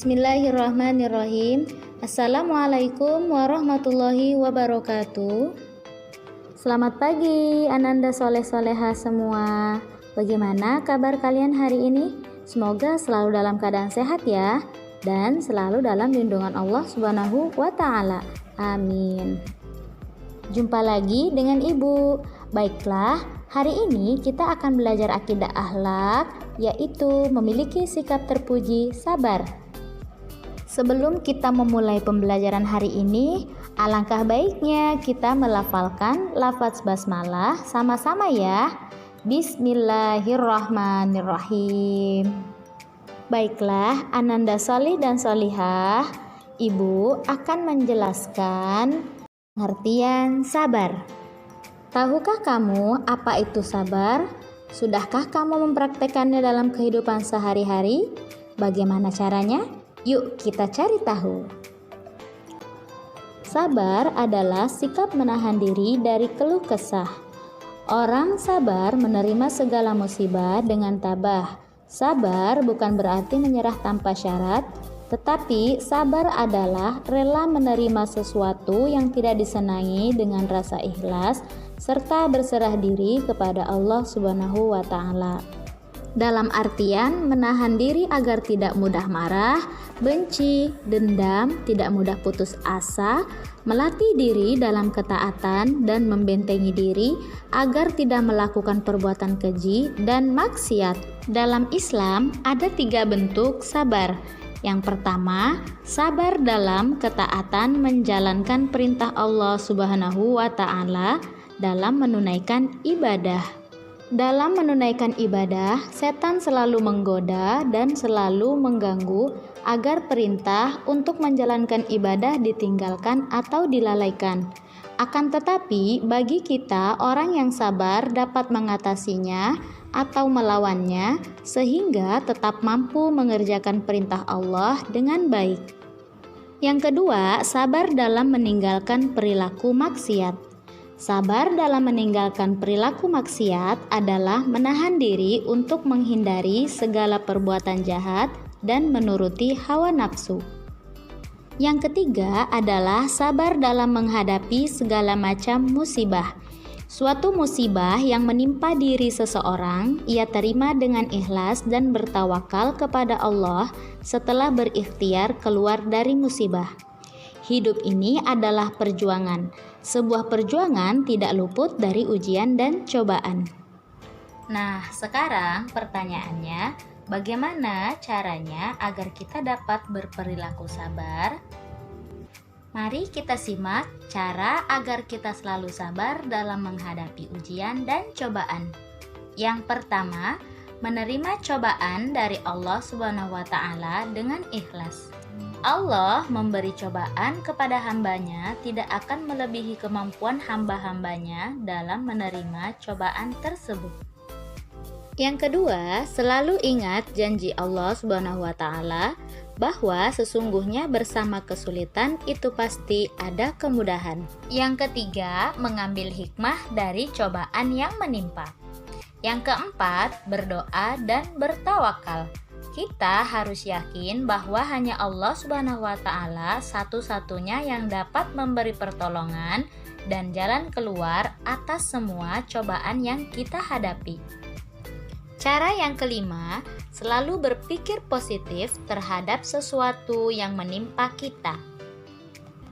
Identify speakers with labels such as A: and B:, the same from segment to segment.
A: Bismillahirrahmanirrahim. Assalamualaikum warahmatullahi wabarakatuh. Selamat pagi Ananda soleh-soleha semua. Bagaimana kabar kalian hari ini? Semoga selalu dalam keadaan sehat ya, dan selalu dalam lindungan Allah Subhanahu wa Ta'ala. Amin. Jumpa lagi dengan Ibu. Baiklah, hari ini kita akan belajar akidah akhlak, yaitu memiliki sikap terpuji, sabar. Sebelum kita memulai pembelajaran hari ini, alangkah baiknya kita melafalkan lafaz basmalah sama-sama ya. Bismillahirrahmanirrahim. Baiklah, Ananda solih dan solihah, Ibu akan menjelaskan pengertian sabar. Tahukah kamu apa itu sabar? Sudahkah kamu mempraktekannya dalam kehidupan sehari-hari? Bagaimana caranya? Yuk kita cari tahu. Sabar adalah sikap menahan diri dari keluh kesah. Orang sabar menerima segala musibah dengan tabah. Sabar bukan berarti menyerah tanpa syarat, tetapi sabar adalah rela menerima sesuatu yang tidak disenangi dengan rasa ikhlas serta berserah diri kepada Allah Subhanahu wa Ta'ala. Dalam artian menahan diri agar tidak mudah marah, benci, dendam, tidak mudah putus asa, melatih diri dalam ketaatan dan membentengi diri agar tidak melakukan perbuatan keji dan maksiat. Dalam Islam ada 3 bentuk sabar. Yang pertama, sabar dalam ketaatan menjalankan perintah Allah Subhanahu wa Ta'ala dalam menunaikan ibadah. Dalam menunaikan ibadah, setan selalu menggoda dan selalu mengganggu agar perintah untuk menjalankan ibadah ditinggalkan atau dilalaikan. Akan tetapi, bagi kita orang yang sabar dapat mengatasinya atau melawannya sehingga tetap mampu mengerjakan perintah Allah dengan baik. Yang kedua, sabar dalam meninggalkan perilaku maksiat. Sabar dalam meninggalkan perilaku maksiat adalah menahan diri untuk menghindari segala perbuatan jahat dan menuruti hawa nafsu. Yang ketiga adalah sabar dalam menghadapi segala macam musibah. Suatu musibah yang menimpa diri seseorang, ia terima dengan ikhlas dan bertawakal kepada Allah setelah berikhtiar keluar dari musibah. Hidup ini adalah perjuangan. Sebuah perjuangan tidak luput dari ujian dan cobaan. Nah, sekarang pertanyaannya, bagaimana caranya agar kita dapat berperilaku sabar? Mari kita simak cara agar kita selalu sabar dalam menghadapi ujian dan cobaan. Yang pertama, menerima cobaan dari Allah Subhanahu wa Ta'ala dengan ikhlas. Allah memberi cobaan kepada hambanya tidak akan melebihi kemampuan hamba-hambanya dalam menerima cobaan tersebut. Yang kedua, selalu ingat janji Allah Subhanahu wa Ta'ala bahwa sesungguhnya bersama kesulitan itu pasti ada kemudahan. Yang ketiga, mengambil hikmah dari cobaan yang menimpa. Yang keempat, berdoa dan bertawakal. Kita harus yakin bahwa hanya Allah Subhanahu wa Ta'ala satu-satunya yang dapat memberi pertolongan dan jalan keluar atas semua cobaan yang kita hadapi. Cara yang kelima, selalu berpikir positif terhadap sesuatu yang menimpa kita.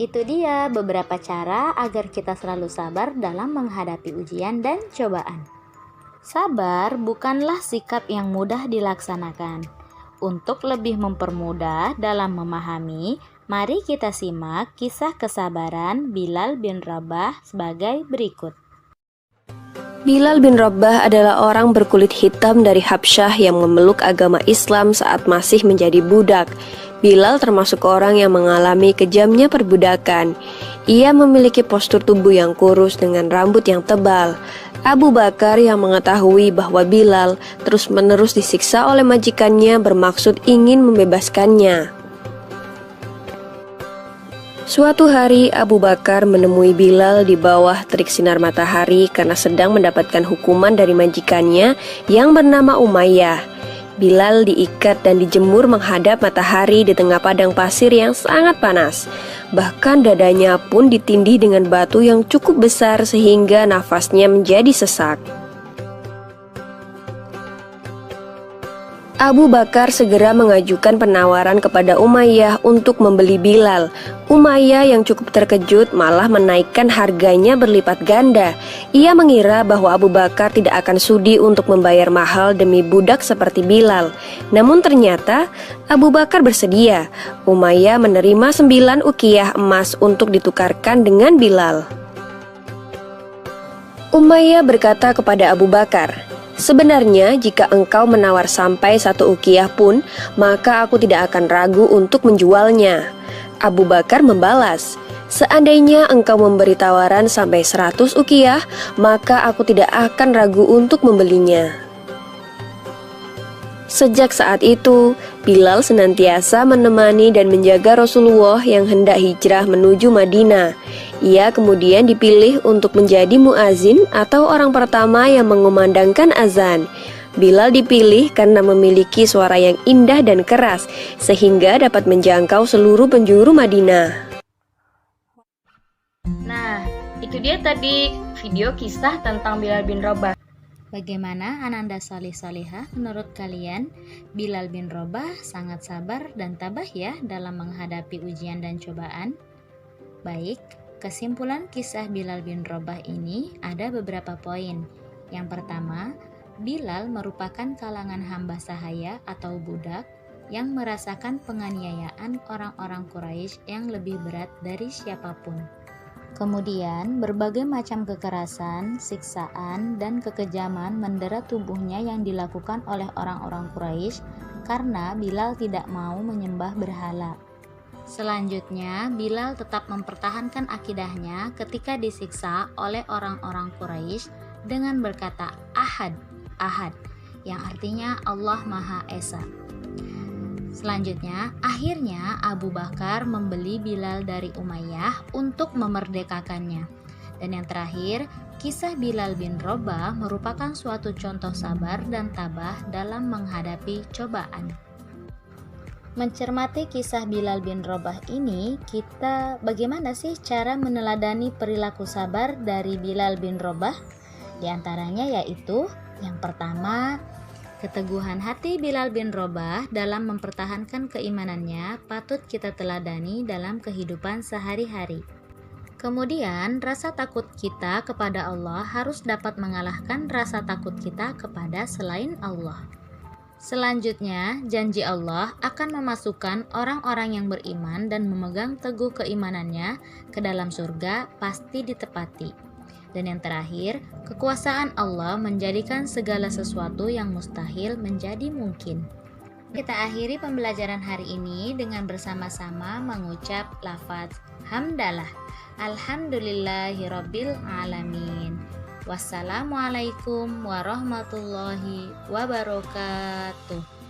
A: Itu dia beberapa cara agar kita selalu sabar dalam menghadapi ujian dan cobaan. Sabar bukanlah sikap yang mudah dilaksanakan. Untuk lebih mempermudah dalam memahami, mari kita simak kisah kesabaran Bilal bin Rabah sebagai berikut.
B: Bilal bin Rabah adalah orang berkulit hitam dari Habsyah yang memeluk agama Islam saat masih menjadi budak. Bilal termasuk orang yang mengalami kejamnya perbudakan. Ia memiliki postur tubuh yang kurus dengan rambut yang tebal. Abu Bakar yang mengetahui bahwa Bilal terus-menerus disiksa oleh majikannya bermaksud ingin membebaskannya. Suatu hari Abu Bakar menemui Bilal di bawah terik sinar matahari karena sedang mendapatkan hukuman dari majikannya yang bernama Umayyah. Bilal diikat dan dijemur menghadap matahari di tengah padang pasir yang sangat panas. Bahkan dadanya pun ditindih dengan batu yang cukup besar sehingga nafasnya menjadi sesak. Abu Bakar segera mengajukan penawaran kepada Umayyah untuk membeli Bilal. Umayyah yang cukup terkejut malah menaikkan harganya berlipat ganda. Ia mengira bahwa Abu Bakar tidak akan sudi untuk membayar mahal demi budak seperti Bilal. Namun ternyata Abu Bakar bersedia. Umayyah menerima 9 ukiyah emas untuk ditukarkan dengan Bilal. Umayyah berkata kepada Abu Bakar, "Sebenarnya jika engkau menawar sampai 1 ukiyah pun, maka aku tidak akan ragu untuk menjualnya." Abu Bakar membalas, "Seandainya engkau memberi tawaran sampai 100 ukiyah, maka aku tidak akan ragu untuk membelinya." Sejak saat itu, Bilal senantiasa menemani dan menjaga Rasulullah yang hendak hijrah menuju Madinah. Ia kemudian dipilih untuk menjadi muazin atau orang pertama yang mengumandangkan azan. Bilal dipilih karena memiliki suara yang indah dan keras, sehingga dapat menjangkau seluruh penjuru Madinah.
C: Nah, itu dia tadi video kisah tentang Bilal bin Rabah.
A: Bagaimana Ananda Salih-Salihah menurut kalian? Bilal bin Rabah sangat sabar dan tabah ya dalam menghadapi ujian dan cobaan. Baik, kesimpulan kisah Bilal bin Rabah ini ada beberapa poin. Yang pertama, Bilal merupakan kalangan hamba sahaya atau budak yang merasakan penganiayaan orang-orang Quraisy yang lebih berat dari siapapun. Kemudian, berbagai macam kekerasan, siksaan, dan kekejaman mendera tubuhnya yang dilakukan oleh orang-orang Quraisy karena Bilal tidak mau menyembah berhala. Selanjutnya, Bilal tetap mempertahankan akidahnya ketika disiksa oleh orang-orang Quraisy dengan berkata Ahad, Ahad, yang artinya Allah Maha Esa. Selanjutnya, akhirnya Abu Bakar membeli Bilal dari Umayyah untuk memerdekakannya. Dan yang terakhir, kisah Bilal bin Rabah merupakan suatu contoh sabar dan tabah dalam menghadapi cobaan. Mencermati kisah Bilal bin Rabah ini, kita bagaimana sih cara meneladani perilaku sabar dari Bilal bin Rabah? Di antaranya yaitu yang pertama, keteguhan hati Bilal bin Rabah dalam mempertahankan keimanannya patut kita teladani dalam kehidupan sehari-hari. Kemudian, rasa takut kita kepada Allah harus dapat mengalahkan rasa takut kita kepada selain Allah. Selanjutnya, janji Allah akan memasukkan orang-orang yang beriman dan memegang teguh keimanannya ke dalam surga pasti ditepati. Dan yang terakhir, kekuasaan Allah menjadikan segala sesuatu yang mustahil menjadi mungkin. Kita akhiri pembelajaran hari ini dengan bersama-sama mengucap lafaz hamdalah. Alhamdulillahirabbil alamin. Wassalamualaikum warahmatullahi wabarakatuh.